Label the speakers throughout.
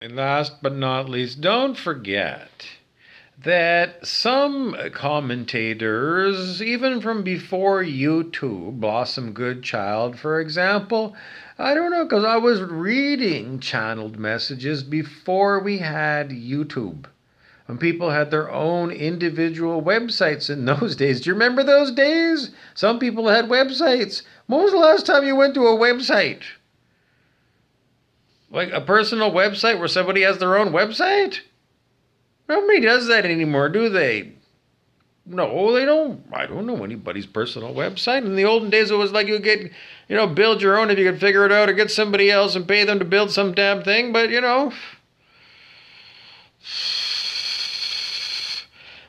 Speaker 1: And last but not least, don't forget that some commentators, even from before YouTube, Blossom Goodchild, for example, I don't know, because I was reading channeled messages before we had YouTube. When people had their own individual websites in those days. Do you remember those days? Some people had websites. When was the last time you went to a website? Like a personal website where somebody has their own website? Nobody does that anymore, do they? No, they don't. I don't know anybody's personal website. In the olden days, it was like you get, build your own if you could figure it out, or get somebody else and pay them to build some damn thing. But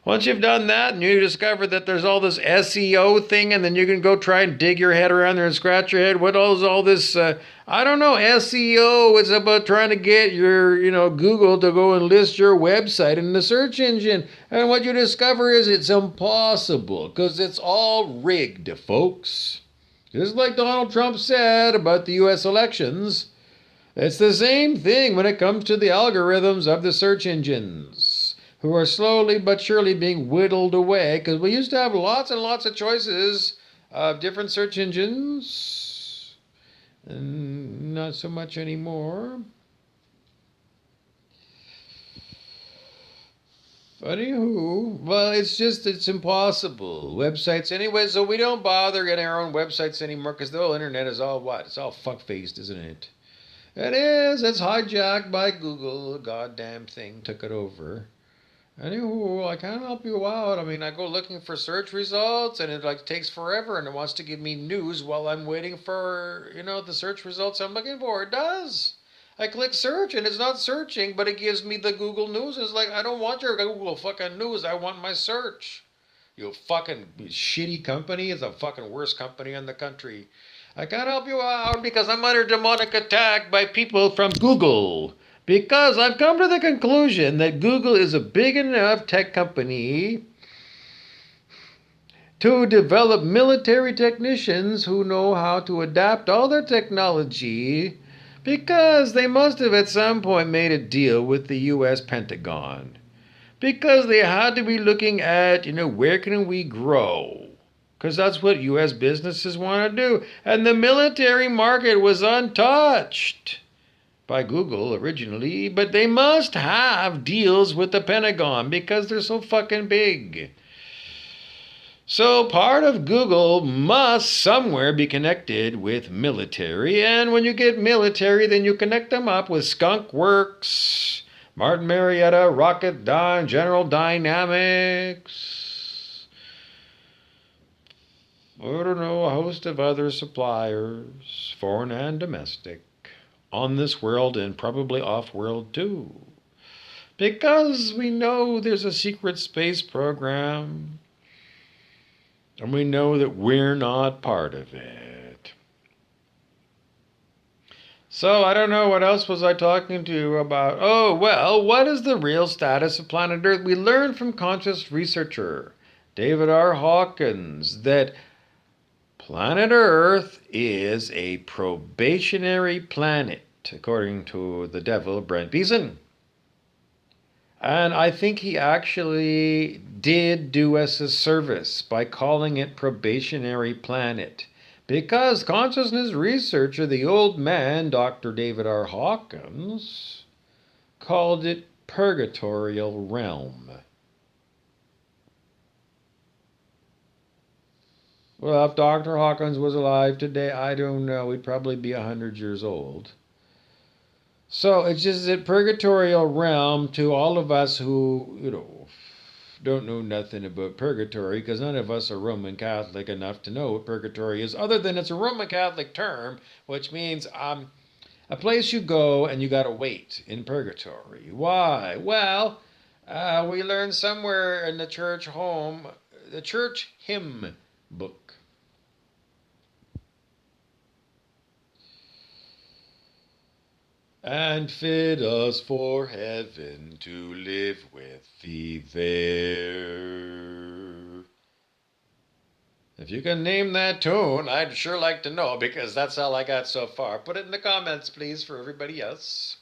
Speaker 1: once you've done that and you discover that there's all this SEO thing, and then you can go try and dig your head around there and scratch your head. What is all this? I don't know. SEO is about trying to get your, Google to go and list your website in the search engine. And what you discover is it's impossible because it's all rigged, folks. Just like Donald Trump said about the U.S. elections. It's the same thing when it comes to the algorithms of the search engines, who are slowly but surely being whittled away, because we used to have lots and lots of choices of different search engines, and not so much anymore. Anywho, well, it's impossible. Websites anyway, so we don't bother getting our own websites anymore, because the whole internet is all what? It's all fuck-faced, isn't it? It is. It's hijacked by Google. The goddamn thing took it over. Anywho, I can't help you out. I mean, I go looking for search results, and it like takes forever, and it wants to give me news while I'm waiting for the search results I'm looking for. It does. I click search, and it's not searching, but it gives me the Google News. It's like, I don't want your Google fucking news. I want my search. You fucking shitty company. It's the fucking worst company in the country. I can't help you out because I'm under demonic attack by people from Google. Because I've come to the conclusion that Google is a big enough tech company to develop military technicians who know how to adapt all their technology, because they must have at some point made a deal with the US Pentagon. Because they had to be looking at, where can we grow? Because that's what U.S. businesses want to do. And the military market was untouched by Google originally, but they must have deals with the Pentagon because they're so fucking big. So part of Google must somewhere be connected with military, and when you get military, then you connect them up with Skunk Works, Martin Marietta, Rocketdyne, General Dynamics, I don't know, a host of other suppliers, foreign and domestic, on this world and probably off world too. Because we know there's a secret space program, and we know that we're not part of it. So I don't know, what else was I talking to you about? Oh, well, what is the real status of planet Earth? We learned from conscious researcher David R. Hawkins that planet Earth is a probationary planet, according to the devil, Brent Beeson. And I think he actually did do us a service by calling it probationary planet. Because consciousness researcher, the old man, Dr. David R. Hawkins, called it purgatorial realm. Well, if Dr. Hawkins was alive today, I don't know. He'd probably be 100 years old. So it's just that purgatorial realm to all of us who, don't know nothing about purgatory, because none of us are Roman Catholic enough to know what purgatory is, other than it's a Roman Catholic term, which means a place you go and you got to wait in purgatory. Why? Well, we learned somewhere in the church hymn book. And fit us for heaven to live with thee there. If you can name that tune, I'd sure like to know, because that's all I got so far. Put it in the comments, please, for everybody else.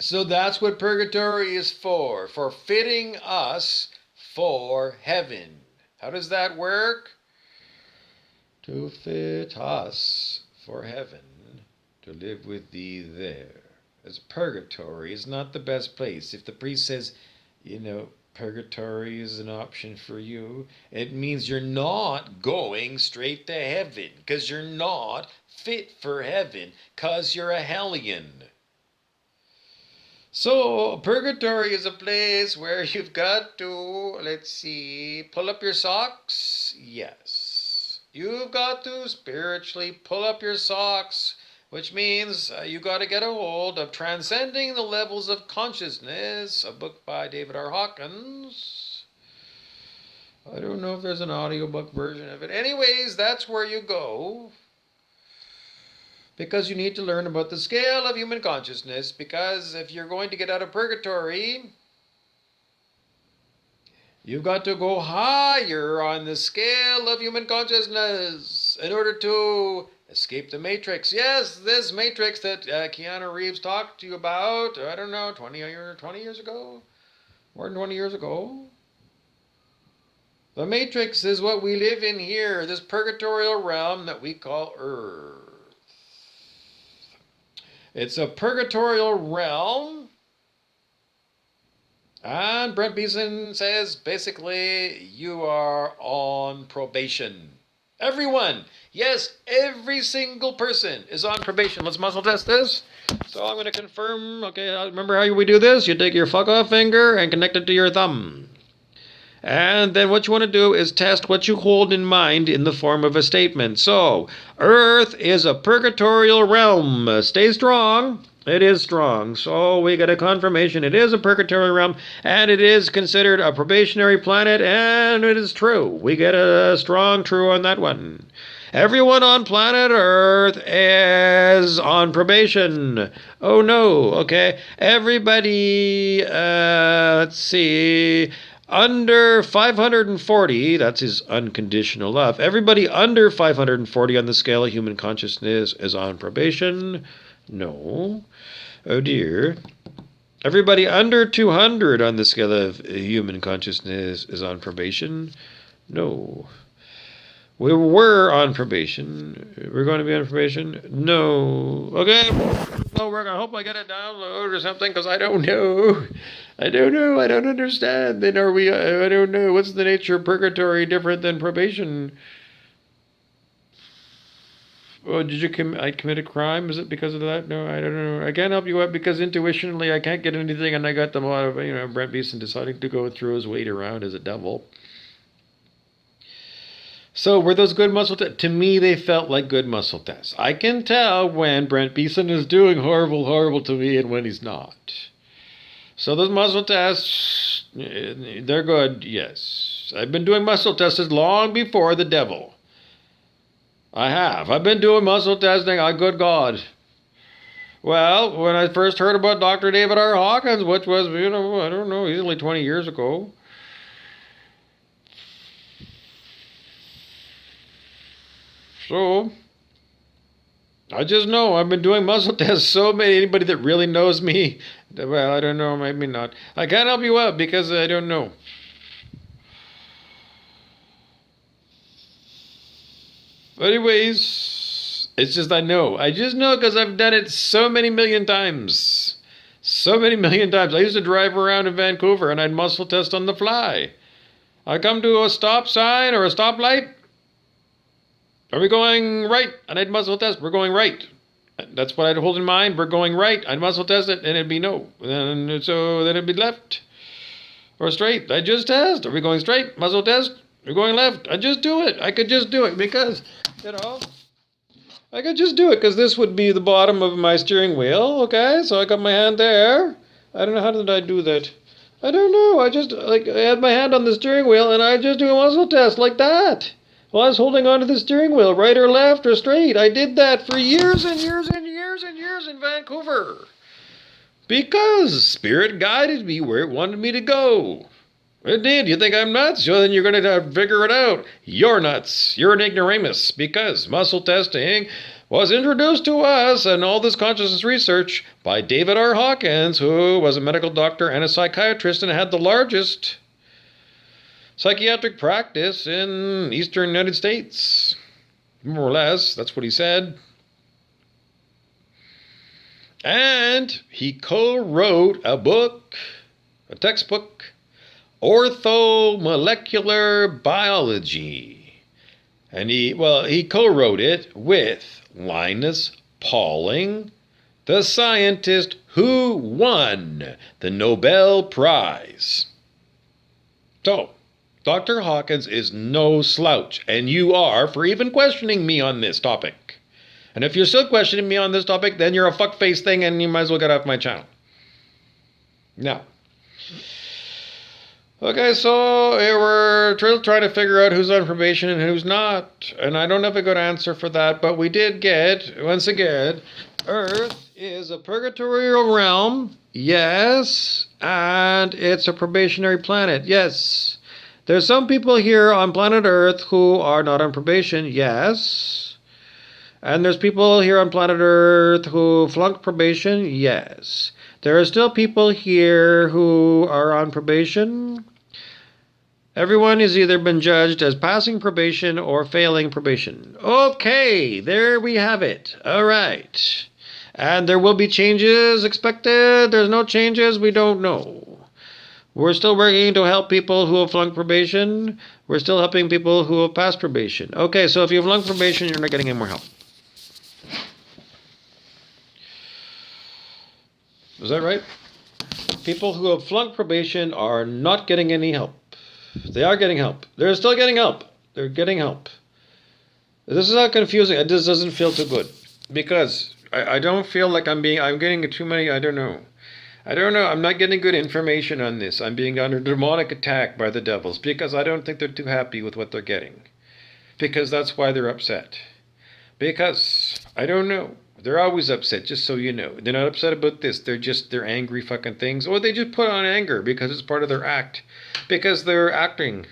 Speaker 1: So that's what purgatory is for fitting us for heaven. How does that work? To fit us for heaven, to live with thee there. As purgatory is not the best place. If the priest says, purgatory is an option for you, it means you're not going straight to heaven, because you're not fit for heaven, because you're a hellion. So, purgatory is a place where you've got to, let's see, pull up your socks. Yes. You've got to spiritually pull up your socks, which means you got to get a hold of Transcending the Levels of Consciousness, a book by David R. Hawkins. I don't know if there's an audiobook version of it. Anyways, that's where you go. Because you need to learn about the scale of human consciousness, because if you're going to get out of purgatory, you've got to go higher on the scale of human consciousness in order to escape the matrix. Yes, this matrix that Keanu Reeves talked to you about, I don't know, 20 years ago? More than 20 years ago? The matrix is what we live in here, this purgatorial realm that we call Earth. It's a purgatorial realm. And Brent Beeson says, basically, you are on probation. Everyone, yes, every single person is on probation. Let's muscle test this. So I'm going to confirm. Okay, remember how we do this? You take your fuck off finger and connect it to your thumb. And then what you want to do is test what you hold in mind in the form of a statement. So, Earth is a purgatorial realm. Stay strong. It is strong. So we get a confirmation. It is a purgatorial realm, and it is considered a probationary planet, and it is true. We get a strong true on that one. Everyone on planet Earth is on probation. Oh no, okay. Everybody, let's see, under 540, that's his unconditional love. Everybody under 540 on the scale of human consciousness is on probation. No. Oh dear. Everybody under 200 on the scale of human consciousness is on probation. No. We were on probation. We're going to be on probation? No. Okay. Well, I hope I get a download or something, because I don't know. I don't understand. Then are we, I don't know. What's the nature of purgatory different than probation? Oh, did you I commit a crime? Is it because of that? No, I don't know. I can't help you out because intuitionally I can't get anything, and I got them out of, Brent Beeson deciding to go throw his weight around as a devil. So were those good muscle tests? To me, they felt like good muscle tests. I can tell when Brent Beeson is doing horrible to me and when he's not. So those muscle tests, they're good, yes. I've been doing muscle tests long before the devil. I have. I've been doing muscle testing. Good God. Well, when I first heard about Dr. David R. Hawkins, which was, I don't know, easily 20 years ago. So, I just know I've been doing muscle tests so many. Anybody that really knows me, well, I don't know, maybe not. I can't help you out because I don't know. Anyways, it's just I know. I just know because I've done it so many million times. So many million times. I used to drive around in Vancouver and I'd muscle test on the fly. I come to a stop sign or a stoplight. Are we going right? And I'd muscle test. We're going right. That's what I'd hold in mind. We're going right. I'd muscle test it, and it'd be no. And so then it'd be left or straight. I just test. Are we going straight? Muscle test. We're going left. I just do it. I could just do it because, I could just do it because this would be the bottom of my steering wheel. Okay, so I got my hand there. I don't know, how did I do that? I don't know. I just, I had my hand on the steering wheel, and I just do a muscle test like that. Well, I was holding onto the steering wheel, right or left or straight. I did that for years and years and years and years in Vancouver. Because Spirit guided me where it wanted me to go. It did. You think I'm nuts? Well, then you're going to figure it out. You're nuts. You're an ignoramus. Because muscle testing, was introduced to us and all this consciousness research by David R. Hawkins, who was a medical doctor and a psychiatrist and had the largest psychiatric practice in eastern United States. More or less, that's what he said. And he co-wrote a book, a textbook, Orthomolecular Biology. And he co-wrote it with Linus Pauling, the scientist who won the Nobel Prize. So, Dr. Hawkins is no slouch, and you are for even questioning me on this topic. And if you're still questioning me on this topic, then you're a fuckface thing and you might as well get off my channel. Now. Okay, so we're trying to figure out who's on probation and who's not. And I don't have a good answer for that, but we did get, once again, Earth is a purgatorial realm, yes, and it's a probationary planet, yes. There's some people here on planet Earth who are not on probation, yes. And there's people here on planet Earth who flunked probation, yes. There are still people here who are on probation. Everyone has either been judged as passing probation or failing probation. Okay, there we have it. All right. And there will be changes expected. There's no changes. We don't know. We're still working to help people who have flunked probation. We're still helping people who have passed probation. Okay, so if you have flunked probation, you're not getting any more help. Is that right? People who have flunked probation are not getting any help. They are getting help. They're still getting help. They're getting help. This is not confusing. It just doesn't feel too good. Because I don't feel like I'm getting too many, I don't know. I'm not getting good information on this. I'm being under demonic attack by the devils because I don't think they're too happy with what they're getting. Because that's why they're upset. Because, I don't know. They're always upset, just so you know. They're not upset about this. They're angry fucking things. Or they just put on anger because it's part of their act. Because they're acting.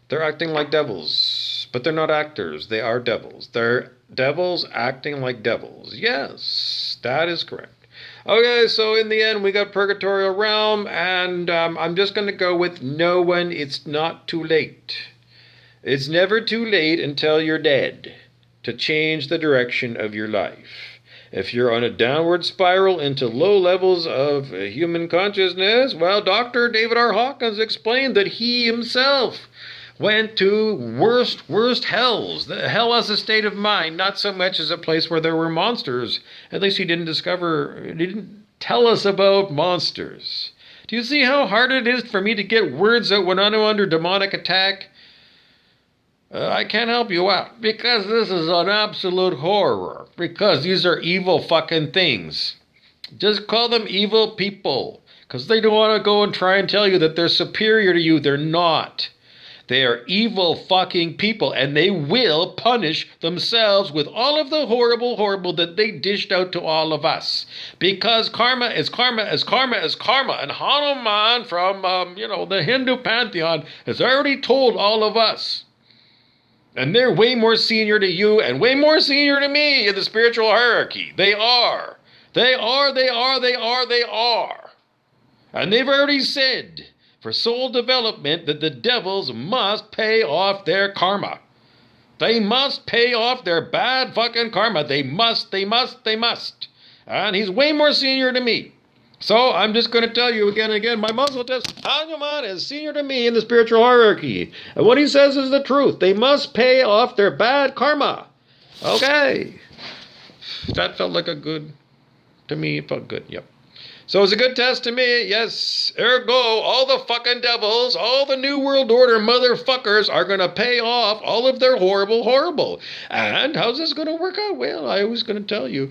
Speaker 1: They're acting like devils. But they're not actors. They are devils. They're devils acting like devils. Yes, that is correct. Okay, so in the end, we got Purgatorial Realm. And I'm just going to go with no one. It's not too late. It's never too late until you're dead to change the direction of your life. If you're on a downward spiral into low levels of human consciousness, well, Dr. David R. Hawkins explained that he himself went to worst hells. The hell as a state of mind, not so much as a place where there were monsters. At least he didn't tell us about monsters. Do you see how hard it is for me to get words out when I'm under demonic attack? I can't help you out because this is an absolute horror. Because these are evil fucking things. Just call them evil people. Because they don't want to go and try and tell you that they're superior to you. They're not. They are evil fucking people. And they will punish themselves with all of the horrible that they dished out to all of us. Because karma is karma is karma is karma. And Hanuman from, the Hindu pantheon has already told all of us. And they're way more senior to you and way more senior to me in the spiritual hierarchy. They are. They are. And they've already said for soul development that the devils must pay off their karma. They must pay off their bad fucking karma. They must. And he's way more senior to me. So I'm just going to tell you again and again, my muzzle test, Hanuman is senior to me in the spiritual hierarchy. And what he says is the truth. They must pay off their bad karma. Okay. That felt like to me, it felt good, yep. So it was a good test to me, yes. Ergo, all the fucking devils, all the New World Order motherfuckers are going to pay off all of their horrible. And how's this going to work out? Well, I was going to tell you.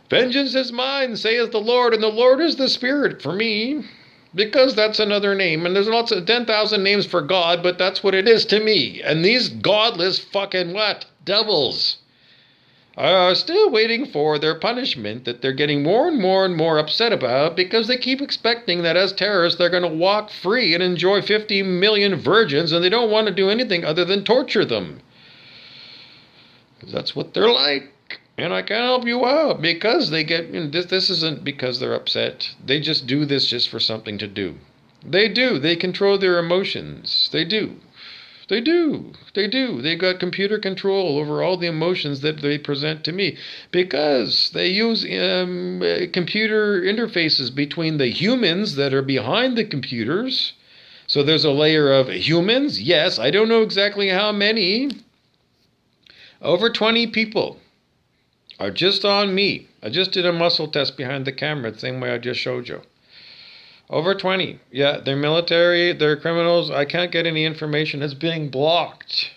Speaker 1: Vengeance is mine, saith the Lord, and the Lord is the Spirit for me. Because that's another name. And there's lots of 10,000 names for God, but that's what it is to me. And these godless fucking what? Devils are still waiting for their punishment that they're getting more and more upset about because they keep expecting that as terrorists they're going to walk free and enjoy 50 million virgins and they don't want to do anything other than torture them. Because that's what they're like. And I can't help you out because they get, this isn't because they're upset. They just do this just for something to do. They do. They control their emotions. They do. They do. They do. They got computer control over all the emotions that they present to me because they use computer interfaces between the humans that are behind the computers. So there's a layer of humans. Yes, I don't know exactly how many. Over 20 people are just on me. I just did a muscle test behind the camera, the same way I just showed you. Over 20. Yeah, they're military, they're criminals. I can't get any information. It's being blocked.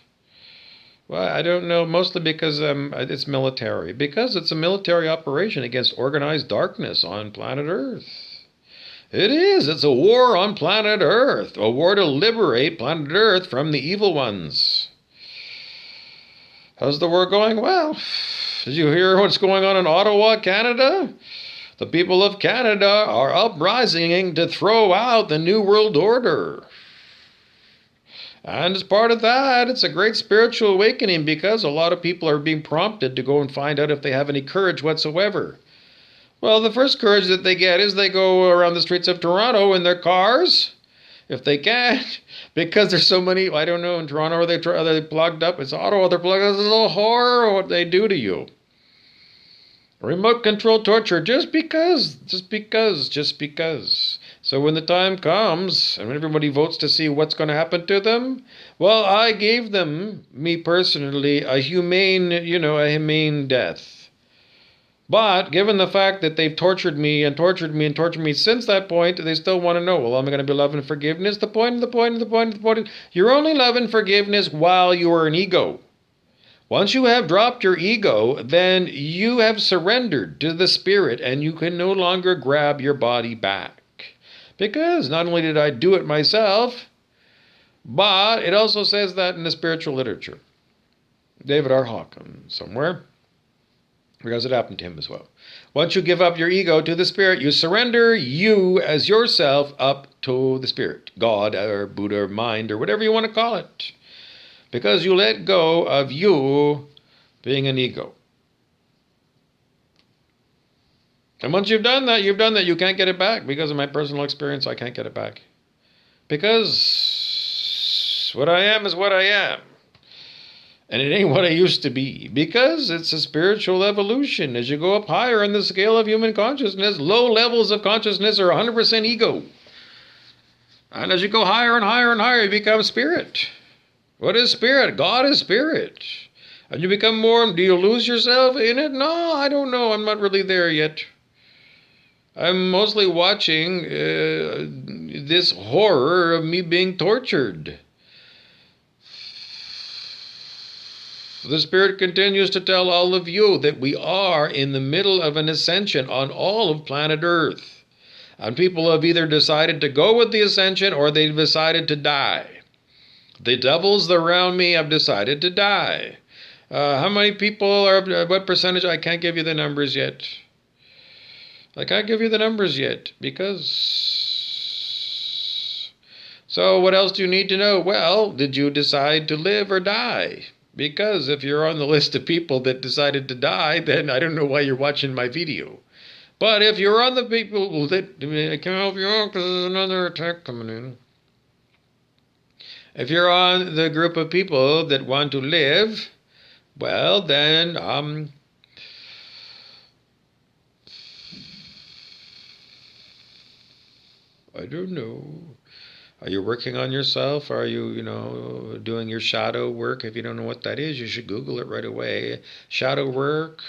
Speaker 1: Well, I don't know, mostly because it's military. Because it's a military operation against organized darkness on planet Earth. It is. It's a war on planet Earth. A war to liberate planet Earth from the evil ones. How's the war going? Well, did you hear what's going on in Ottawa, Canada? The people of Canada are uprising to throw out the New World Order. And as part of that, it's a great spiritual awakening because a lot of people are being prompted to go and find out if they have any courage whatsoever. Well, the first courage that they get is they go around the streets of Toronto in their cars, if they can, because there's so many, I don't know, in Toronto, are they plugged up? It's Ottawa, they're plugged up. This is a horror what they do to you. Remote control torture, just because. So when the time comes, and when everybody votes to see what's going to happen to them, well, I gave them, me personally, a humane death. But given the fact that they've tortured me since that point, they still want to know, well, am I going to be loving forgiveness? The point, you're only loving forgiveness while you are an ego. Once you have dropped your ego, then you have surrendered to the spirit and you can no longer grab your body back. Because not only did I do it myself, but it also says that in the spiritual literature. David R. Hawkins, somewhere. Because it happened to him as well. Once you give up your ego to the spirit, you surrender you as yourself up to the spirit, God or Buddha or mind or whatever you want to call it. Because you let go of you being an ego. And once you've done that, you can't get it back. Because of my personal experience, I can't get it back. Because what I am is what I am. And it ain't what I used to be. Because it's a spiritual evolution. As you go up higher in the scale of human consciousness, low levels of consciousness are 100% ego. And as you go higher and higher and higher, you become spirit. What is spirit? God is spirit. And you become more, do you lose yourself in it? No, I don't know. I'm not really there yet. I'm mostly watching this horror of me being tortured. The Spirit continues to tell all of you that we are in the middle of an ascension on all of planet Earth. And people have either decided to go with the ascension or they've decided to die. The devils around me have decided to die. How many people are, what percentage? I can't give you the numbers yet. Because... So what else do you need to know? Well, did you decide to live or die? Because if you're on the list of people that decided to die, then I don't know why you're watching my video. But if you're on the people that, I can't help you out because there's another attack coming in. If you're on the group of people that want to live, well, then, I don't know. Are you working on yourself? Are you, doing your shadow work? If you don't know what that is, you should Google it right away. Shadow work.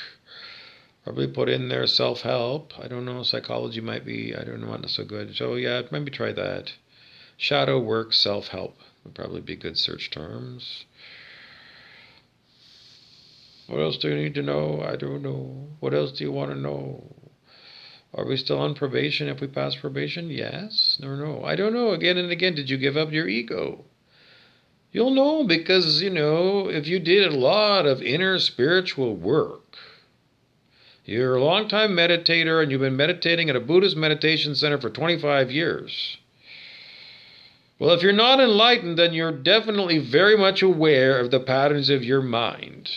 Speaker 1: Probably put in there self-help. I don't know. Psychology might be, I don't know, not so good. So, yeah, maybe try that. Shadow work, self-help would probably be good search terms. What else do you need to know? I don't know. What else do you want to know? Are we still on probation if we pass probation? Yes or no? I don't know. Again and again, did you give up your ego? You'll know because, if you did a lot of inner spiritual work, you're a long-time meditator and you've been meditating at a Buddhist meditation center for 25 years. Well, if you're not enlightened, then you're definitely very much aware of the patterns of your mind.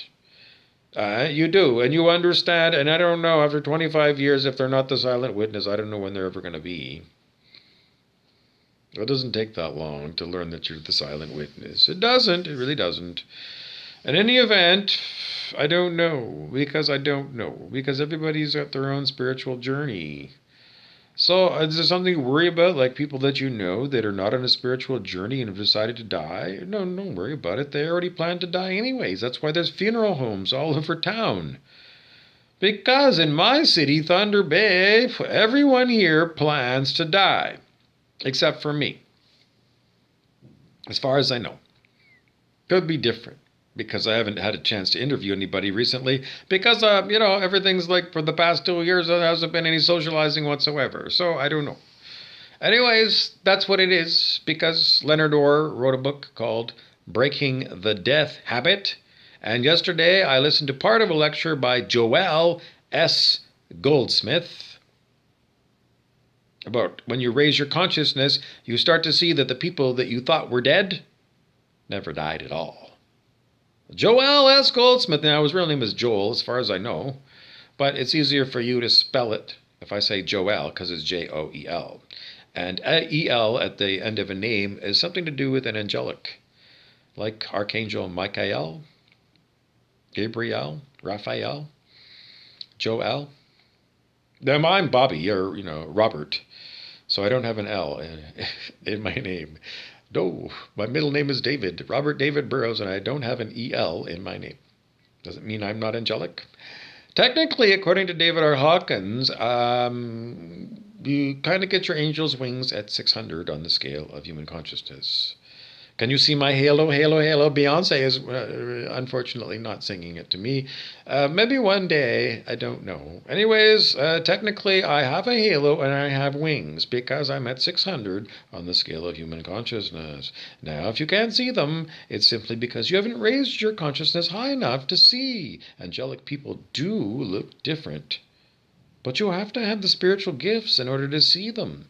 Speaker 1: You do, and you understand. And I don't know, after 25 years, if they're not the silent witness, I don't know when they're ever going to be. It doesn't take that long to learn that you're the silent witness. It doesn't. It really doesn't. In any event, I don't know. Because I don't know. Because everybody's got their own spiritual journey. So, is there something to worry about, like people that you know that are not on a spiritual journey and have decided to die? No, don't worry about it. They already planned to die anyways. That's why there's funeral homes all over town. Because in my city, Thunder Bay, everyone here plans to die. Except for me. As far as I know. Could be different. Because I haven't had a chance to interview anybody recently. Because, everything's like for the past 2 years, there hasn't been any socializing whatsoever. So I don't know. Anyways, that's what it is. Because Leonard Orr wrote a book called Breaking the Death Habit. And yesterday I listened to part of a lecture by Joel S. Goldsmith about when you raise your consciousness, you start to see that the people that you thought were dead never died at all. Joel S. Goldsmith. Now, his real name is Joel, as far as I know, but it's easier for you to spell it if I say Joel, because it's Joel. And E-L at the end of a name is something to do with an angelic, like Archangel Michael, Gabriel, Raphael, Joel. Now, I'm Bobby, or, Robert, so I don't have an L in my name. No, my middle name is David, Robert David Burroughs, and I don't have an E-L in my name. Doesn't mean I'm not angelic. Technically, according to David R. Hawkins, you kind of get your angel's wings at 600 on the scale of human consciousness. Can you see my halo, halo, halo? Beyonce is unfortunately not singing it to me. Maybe one day, I don't know. Anyways, technically I have a halo and I have wings because I'm at 600 on the scale of human consciousness. Now, if you can't see them, it's simply because you haven't raised your consciousness high enough to see. Angelic people do look different. But you have to have the spiritual gifts in order to see them.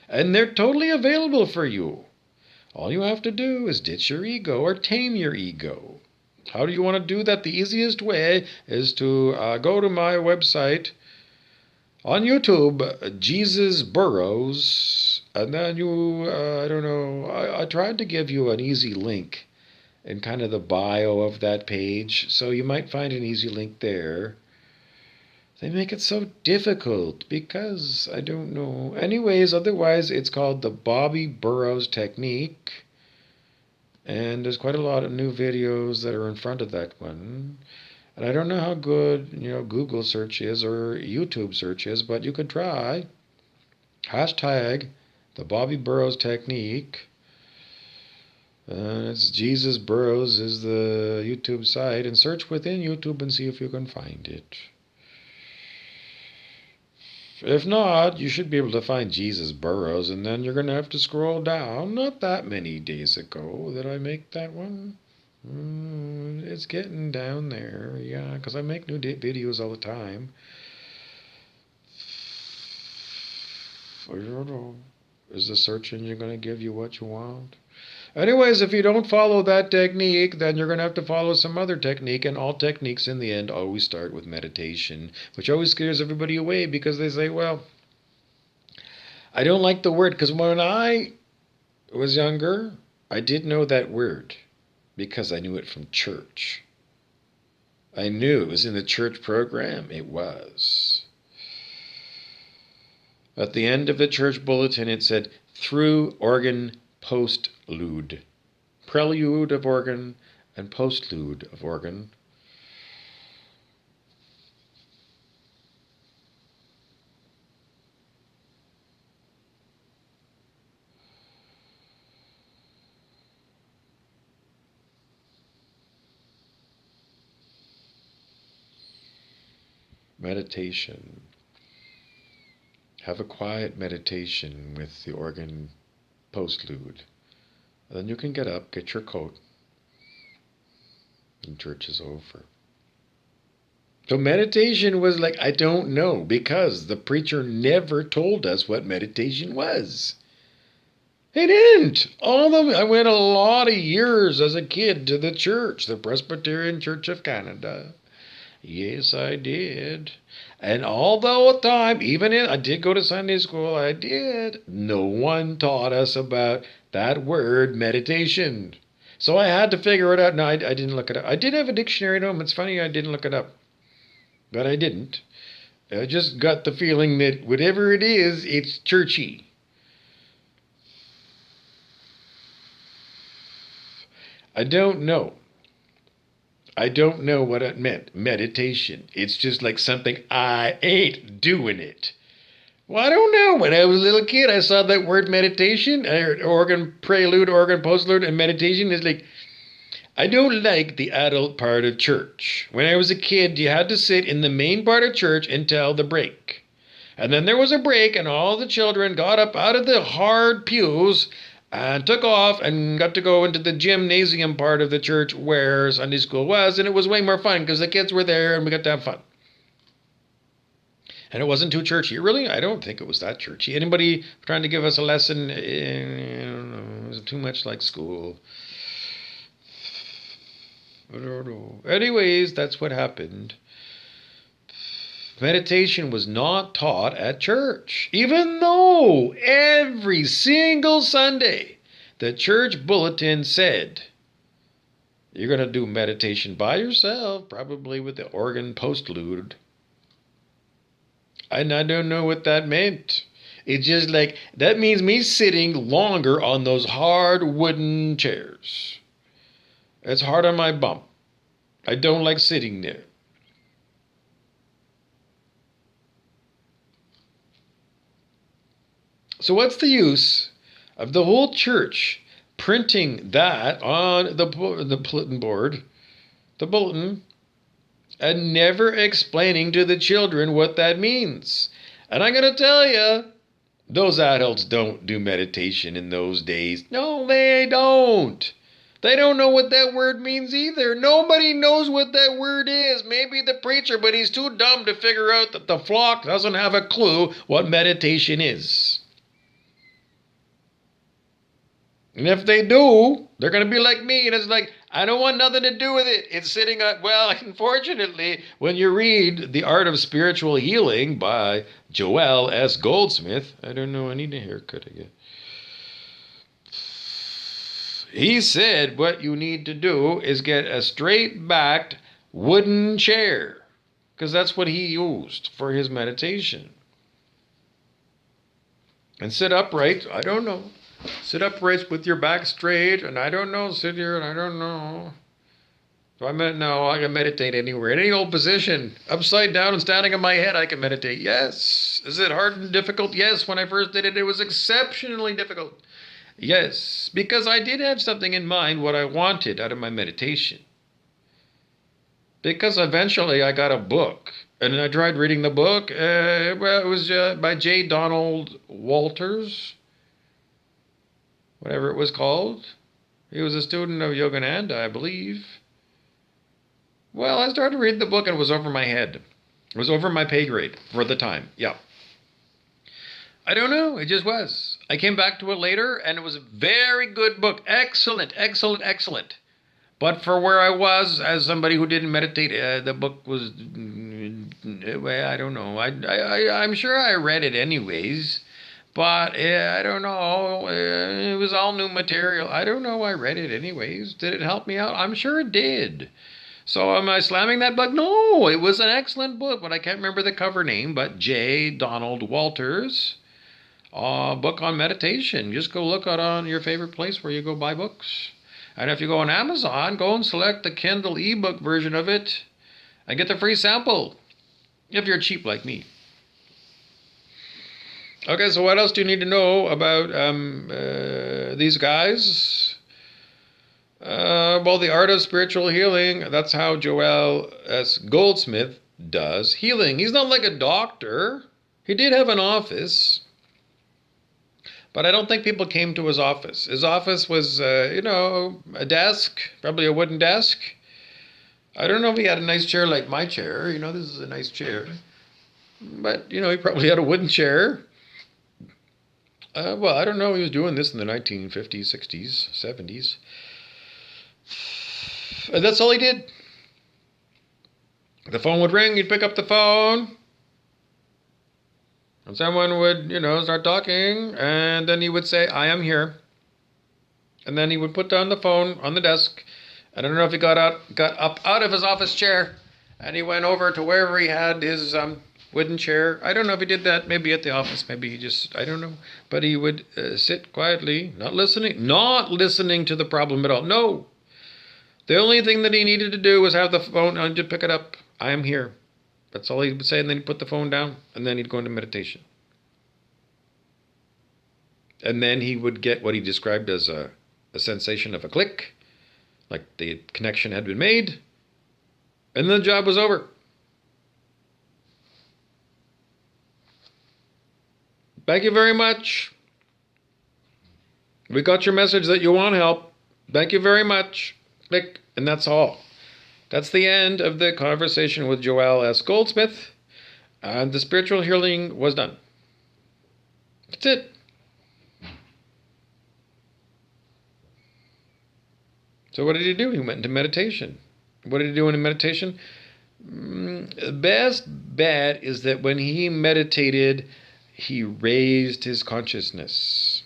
Speaker 1: And they're totally available for you. All you have to do is ditch your ego or tame your ego. How do you want to do that? The easiest way is to go to my website on YouTube, Jesus Burroughs, and then I don't know, I tried to give you an easy link in kind of the bio of that page, so you might find an easy link there. They make it so difficult because I don't know. Anyways, otherwise it's called the Bobby Burroughs Technique. And there's quite a lot of new videos that are in front of that one. And I don't know how good, Google search is or YouTube search is, but you could try. Hashtag the Bobby Burroughs Technique. It's Jesus Burroughs is the YouTube site. And search within YouTube and see if you can find it. If not, you should be able to find Jesus Burroughs, and then you're going to have to scroll down. Not that many days ago did I make that one. It's getting down there, yeah, because I make new videos all the time. I don't know. Is the search engine going to give you what you want? Anyways, if you don't follow that technique, then you're going to have to follow some other technique, and all techniques in the end always start with meditation, which always scares everybody away because they say, well, I don't like the word, because when I was younger, I did know that word because I knew it from church. I knew it was in the church program. It was. At the end of the church bulletin, it said, Thru organ postlude. Prelude of organ and postlude of organ. Meditation. Have a quiet meditation with the organ postlude. And then you can get up, get your coat, and church is over. So meditation was like, I don't know, because the preacher never told us what meditation was. He didn't. I went a lot of years as a kid to the church, the Presbyterian Church of Canada. Yes, I did. And all the time, I did go to Sunday school, I did. No one taught us about that word meditation. So I had to figure it out. No, I didn't look it up. I did have a dictionary at home. It's funny I didn't look it up. But I didn't. I just got the feeling that whatever it is, it's churchy. I don't know. I don't know what it meant. Meditation. It's just like something I ain't doing it. Well, I don't know. When I was a little kid, I saw that word meditation. I heard organ prelude, organ postlude, and meditation. It's like, I don't like the adult part of church. When I was a kid, you had to sit in the main part of church until the break. And then there was a break, and all the children got up out of the hard pews and took off and got to go into the gymnasium part of the church where Sunday school was. And it was way more fun because the kids were there and we got to have fun. And it wasn't too churchy. Really? I don't think it was that churchy. Anybody trying to give us a lesson? I don't know. It was too much like school. I don't know. Anyways, that's what happened. Meditation was not taught at church, even though every single Sunday the church bulletin said, you're going to do meditation by yourself, probably with the organ postlude. And I don't know what that meant. It's just like, that means me sitting longer on those hard wooden chairs. It's hard on my bum. I don't like sitting there. So what's the use of the whole church printing that on the bulletin board, the bulletin, and never explaining to the children what that means? And I'm going to tell you, those adults don't do meditation in those days. No, they don't. They don't know what that word means either. Nobody knows what that word is. Maybe the preacher, but he's too dumb to figure out that the flock doesn't have a clue what meditation is. And if they do, they're going to be like me. And it's like, I don't want nothing to do with it. It's sitting on, well, unfortunately, when you read The Art of Spiritual Healing by Joel S. Goldsmith, I don't know, I need a haircut again. He said what you need to do is get a straight-backed wooden chair, because that's what he used for his meditation. And sit upright, I don't know. Sit upright with your back straight, and I don't know, sit here, and I don't know. So I can meditate anywhere, in any old position, upside down and standing on my head, I can meditate. Yes. Is it hard and difficult? Yes. When I first did it, it was exceptionally difficult. Yes, because I did have something in mind, what I wanted out of my meditation. Because eventually I got a book, and I tried reading the book. It was by J. Donald Walters, whatever it was called. He was a student of Yogananda, I believe. Well, I started reading the book and it was over my head. It was over my pay grade for the time. Yeah. I don't know. It just was. I came back to it later and it was a very good book. Excellent, excellent, excellent. But for where I was as somebody who didn't meditate, the book was, I don't know. I'm sure I read it anyways. But I don't know. It was all new material. I don't know. I read it anyways. Did it help me out? I'm sure it did. So am I slamming that book? No, it was an excellent book, but I can't remember the cover name. But J. Donald Walters, book on meditation. Just go look it on your favorite place where you go buy books. And if you go on Amazon, go and select the Kindle ebook version of it and get the free sample if you're cheap like me. Okay, so what else do you need to know about these guys? Well, the art of spiritual healing, that's how Joel S. Goldsmith does healing. He's not like a doctor. He did have an office, but I don't think people came to his office. His office was, a desk, probably a wooden desk. I don't know if he had a nice chair like my chair. This is a nice chair. But, he probably had a wooden chair. Well, I don't know. He was doing this in the 1950s, 60s, 70s. And that's all he did. The phone would ring, he'd pick up the phone, and someone would, start talking, and then he would say, I am here. And then he would put down the phone on the desk. I don't know if he got up out of his office chair, and he went over to wherever he had his wooden chair. I don't know if he did that. Maybe at the office. Maybe he just, I don't know. But he would sit quietly, not listening to the problem at all. No. The only thing that he needed to do was have the phone and to pick it up. I am here. That's all he would say. And then he'd put the phone down, and then he'd go into meditation. And then he would get what he described as a sensation of a click, like the connection had been made, and then the job was over. Thank you very much. We got your message that you want help. Thank you very much. Click, and that's all. That's the end of the conversation with Joel S. Goldsmith, and the spiritual healing was done. That's it. So what did he do? He went into meditation. What did he do in meditation? The best bet is that when he meditated, he raised his consciousness.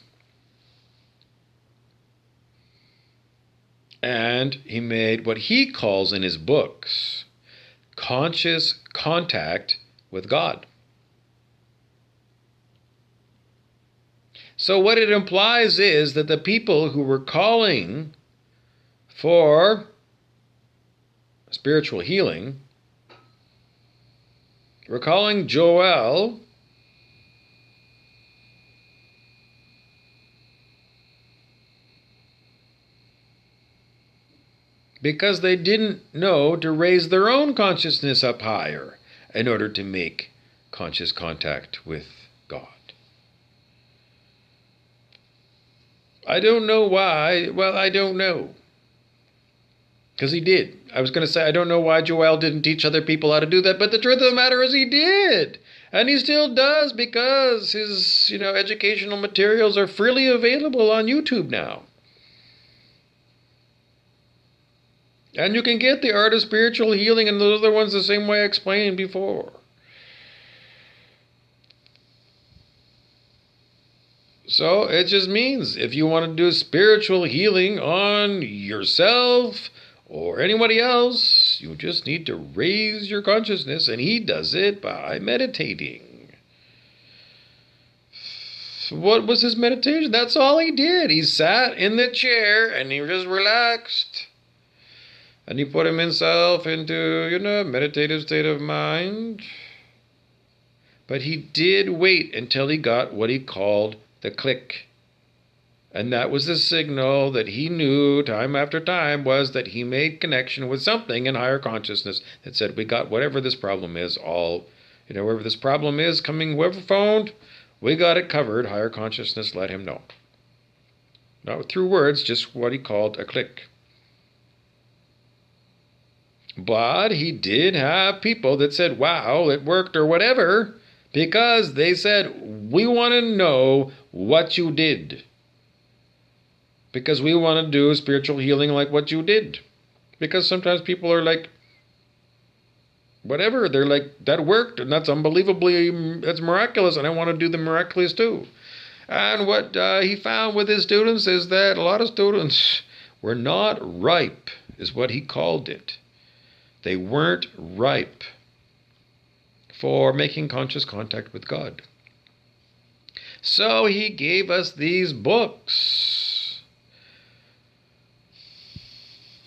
Speaker 1: And he made what he calls in his books conscious contact with God. So what it implies is that the people who were calling for spiritual healing, we're calling Joel because they didn't know to raise their own consciousness up higher in order to make conscious contact with God. I don't know why. Well, I don't know. Because he did. I was going to say, I don't know why Joel didn't teach other people how to do that, but the truth of the matter is he did. And he still does because his, educational materials are freely available on YouTube now. And you can get the Art of Spiritual Healing and those other ones the same way I explained before. So it just means if you want to do spiritual healing on yourself or anybody else, you just need to raise your consciousness, and he does it by meditating. What was his meditation? That's all he did. He sat in the chair and he just relaxed. And he put himself into, a meditative state of mind. But he did wait until he got what he called the click. And that was the signal that he knew time after time was that he made connection with something in higher consciousness that said, we got whatever this problem is, wherever this problem is coming, whoever phoned, we got it covered. Higher consciousness let him know. Not through words, just what he called a click. But he did have people that said, wow, it worked or whatever, because they said, we want to know what you did. Because we want to do spiritual healing like what you did. Because sometimes people are like, whatever, they're like, that worked, and that's that's miraculous, and I want to do the miraculous too. And what he found with his students is that a lot of students were not ripe, is what he called it. They weren't ripe for making conscious contact with God. So he gave us these books.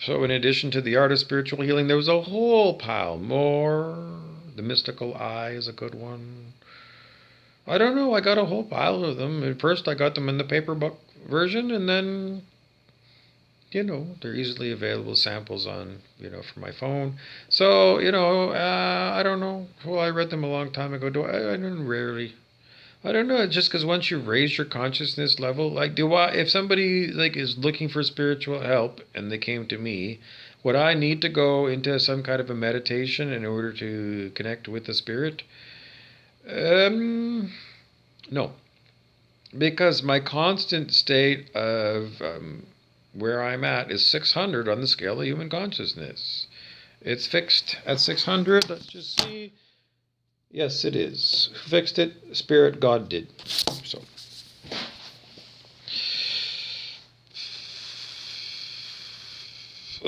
Speaker 1: So in addition to the Art of Spiritual Healing, there was a whole pile more. The Mystical Eye is a good one. I don't know, I got a whole pile of them. At first I got them in the paper book version, and then, they're easily available samples on, for my phone. So, I don't know. Well, I read them a long time ago. I don't rarely. I don't know. It's just because once you've raised your consciousness level, if somebody is looking for spiritual help and they came to me, would I need to go into some kind of a meditation in order to connect with the spirit? No, because my constant state of where I'm at is 600 on the scale of human consciousness. It's fixed at 600. Let's just see. Yes, it is. Who fixed it? Spirit God did.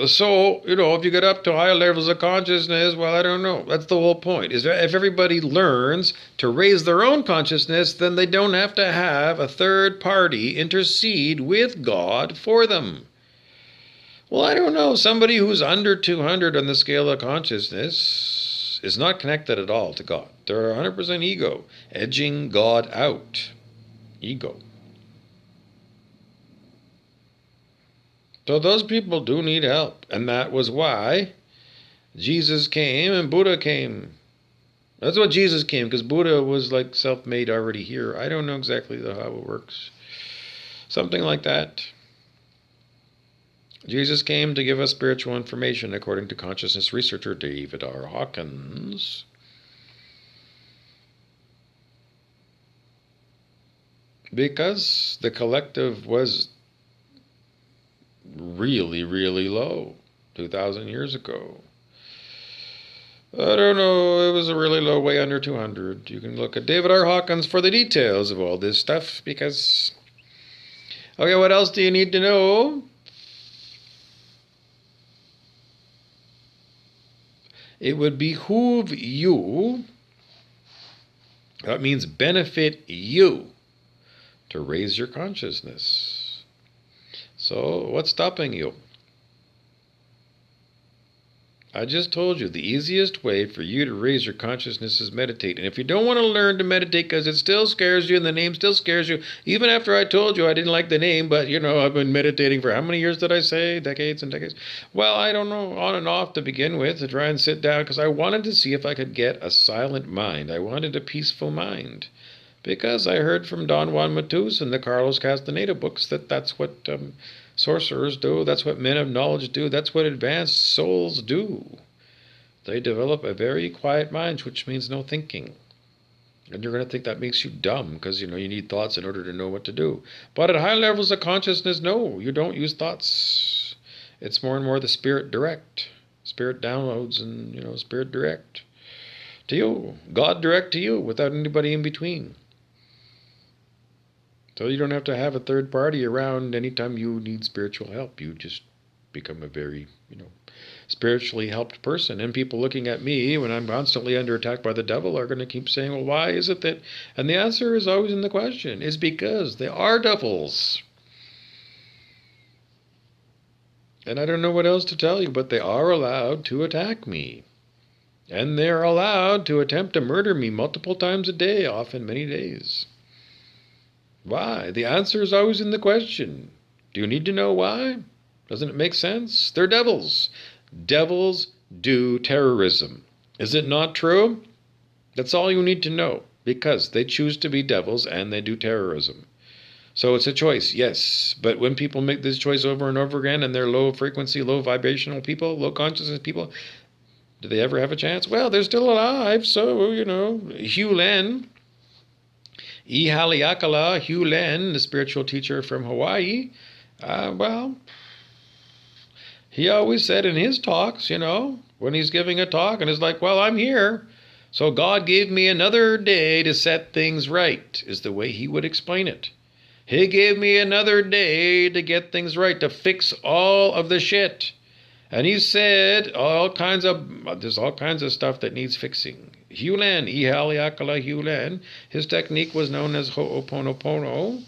Speaker 1: So, if you get up to higher levels of consciousness, well, I don't know. That's the whole point. Is that if everybody learns to raise their own consciousness, then they don't have to have a third party intercede with God for them. Well, I don't know. Somebody who's under 200 on the scale of consciousness is not connected at all to God. They're 100% ego, edging God out. Ego. So those people do need help. And that was why Jesus came and Buddha came. That's what Jesus came, because Buddha was like self-made already here. I don't know exactly how it works. Something like that. Jesus came to give us spiritual information, according to consciousness researcher David R. Hawkins. Because the collective was really, really low 2,000 years ago. I don't know, it was a really low, way under 200. You can look at David R. Hawkins for the details of all this stuff, because... Okay, what else do you need to know? It would behoove you, that means benefit you, to raise your consciousness. So, what's stopping you? I just told you the easiest way for you to raise your consciousness is meditate. And if you don't want to learn to meditate because it still scares you and the name still scares you, even after I told you I didn't like the name, but I've been meditating for how many years did I say? Decades and decades. Well, I don't know, on and off to begin with, to try and sit down, because I wanted to see if I could get a silent mind. I wanted a peaceful mind. Because I heard from Don Juan Matus and the Carlos Castaneda books that that's what sorcerers do, that's what men of knowledge do, that's what advanced souls do. They develop a very quiet mind, which means no thinking. And you're going to think that makes you dumb, because you need thoughts in order to know what to do. But at high levels of consciousness, no, you don't use thoughts. It's more and more the spirit direct. Spirit downloads and, spirit direct to you. God direct to you without anybody in between. So you don't have to have a third party around anytime you need spiritual help. You just become a very, spiritually helped person. And people looking at me when I'm constantly under attack by the devil are going to keep saying, well, why is it that? And the answer is always in the question. It's because they are devils. And I don't know what else to tell you, but they are allowed to attack me. And they're allowed to attempt to murder me multiple times a day, often many days. Why? The answer is always in the question. Do you need to know why? Doesn't it make sense? They're devils. Devils do terrorism. Is it not true? That's all you need to know, because they choose to be devils and they do terrorism. So it's a choice, yes. But when people make this choice over and over again, and they're low frequency, low vibrational people, low consciousness people, do they ever have a chance? Well, they're still alive, so, Hugh Len, E. Haleakala, Hugh Len, the spiritual teacher from Hawaii, he always said in his talks, when he's giving a talk, and it's like, well, I'm here. So God gave me another day to set things right, is the way he would explain it. He gave me another day to get things right, to fix all of the shit. And he said there's all kinds of stuff that needs fixing. Hugh Len, E. Haleakala Hugh Len, his technique was known as Ho'oponopono.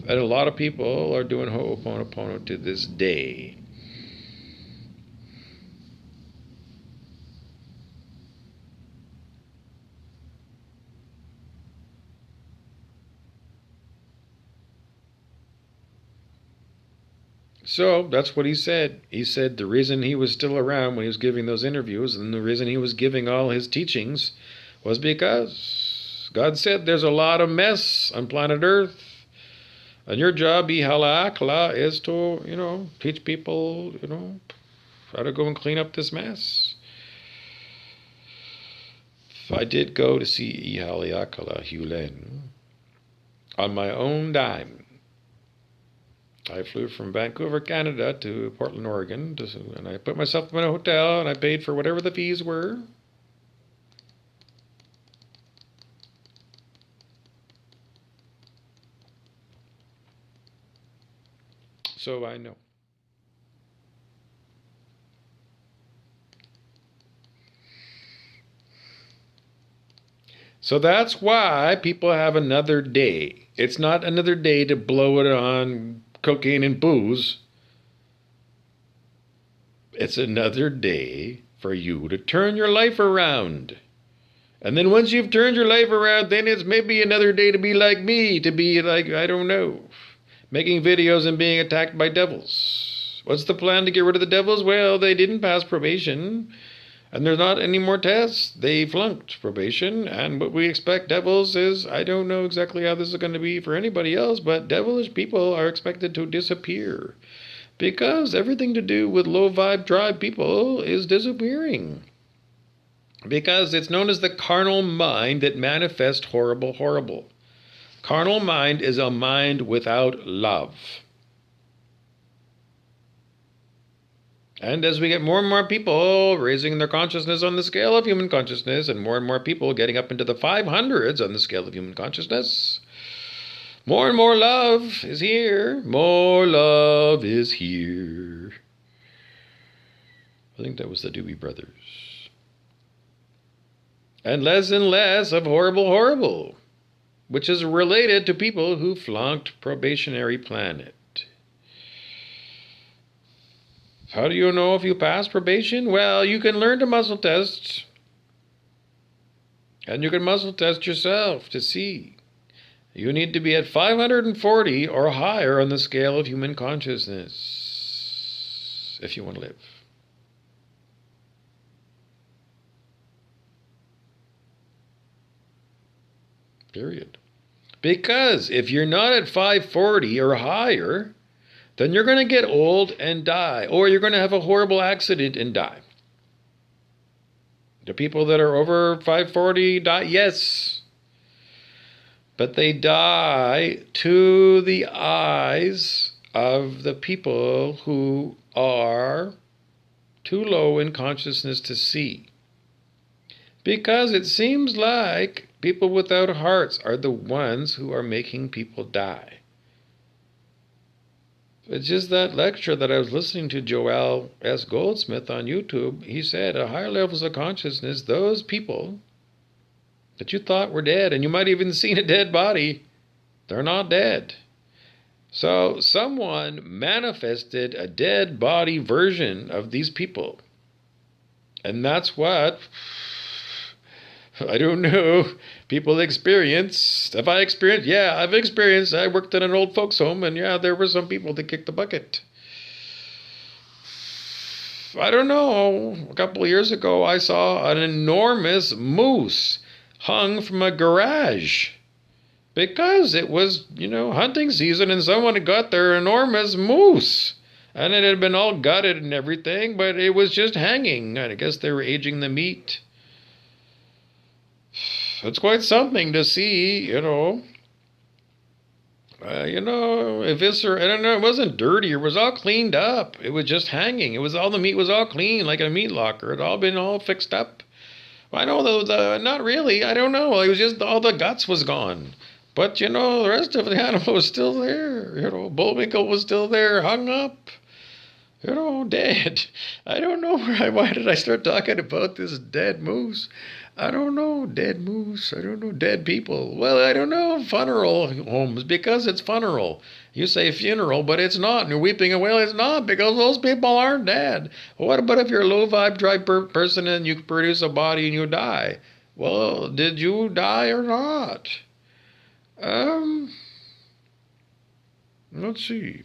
Speaker 1: And a lot of people are doing Ho'oponopono to this day. So that's what he said. He said the reason he was still around when he was giving those interviews, and the reason he was giving all his teachings, was because God said there's a lot of mess on planet Earth. And your job, Ihalakla, is to, teach people, how to go and clean up this mess. I did go to see Ihaliakala Hugh Len on my own dime. I flew from Vancouver, Canada to Portland, Oregon, and I put myself in a hotel and I paid for whatever the fees were. So I know. So that's why people have another day. It's not another day to blow it on cocaine and booze. It's another day for you to turn your life around. And then once you've turned your life around, then it's maybe another day to be like me, to be like, I don't know, making videos and being attacked by devils. What's the plan to get rid of the devils? Well, they didn't pass probation. And there's not any more tests. They flunked probation. And what we expect devils is, I don't know exactly how this is going to be for anybody else, but devilish people are expected to disappear. Because everything to do with low vibe tribe people is disappearing. Because it's known as the carnal mind that manifests horrible. Carnal mind is a mind without love. And as we get more and more people raising their consciousness on the scale of human consciousness, and more people getting up into the 500s on the scale of human consciousness, more and more love is here. More love is here. I think that was the Doobie Brothers. And less of horrible, which is related to people who flunked probationary planet. How do you know if you pass probation? Well, you can learn to muscle test. And you can muscle test yourself to see. You need to be at 540 or higher on the scale of human consciousness if you want to live. Period. Because if you're not at 540 or higher, then you're going to get old and die, or you're going to have a horrible accident and die. The people that are over 540 die, yes, but they die to the eyes of the people who are too low in consciousness to see. Because it seems like people without hearts are the ones who are making people die. It's just that lecture that I was listening to Joel S. Goldsmith on YouTube. He said at higher levels of consciousness, those people that you thought were dead, and you might even seen a dead body, they're not dead. So someone manifested a dead body version of these people. And that's what, I don't know, people experience. Have I experienced? Yeah, I've experienced. I worked in an old folks home, and yeah, there were some people that kicked the bucket. I don't know. A couple of years ago, I saw an enormous moose hung from a garage because it was, hunting season, and someone had got their enormous moose. And it had been all gutted and everything, but it was just hanging. I guess they were aging the meat. It's quite something to see, eviscerate. I don't know, it wasn't dirty. It was all cleaned up. It was just hanging. The meat was all clean, like a meat locker. It all been all fixed up. I know, not really. I don't know. It was just all the guts was gone. But, the rest of the animal was still there. Bullwinkle was still there, hung up. Dead. I don't know why did I start talking about this dead moose? I don't know, dead moose. I don't know, dead people. Well, I don't know, funeral homes, because it's funeral. You say funeral, but it's not. And you're weeping, well, it's not, because those people aren't dead. What about if you're a low vibe drive person and you produce a body and you die? Well, did you die or not? Let's see.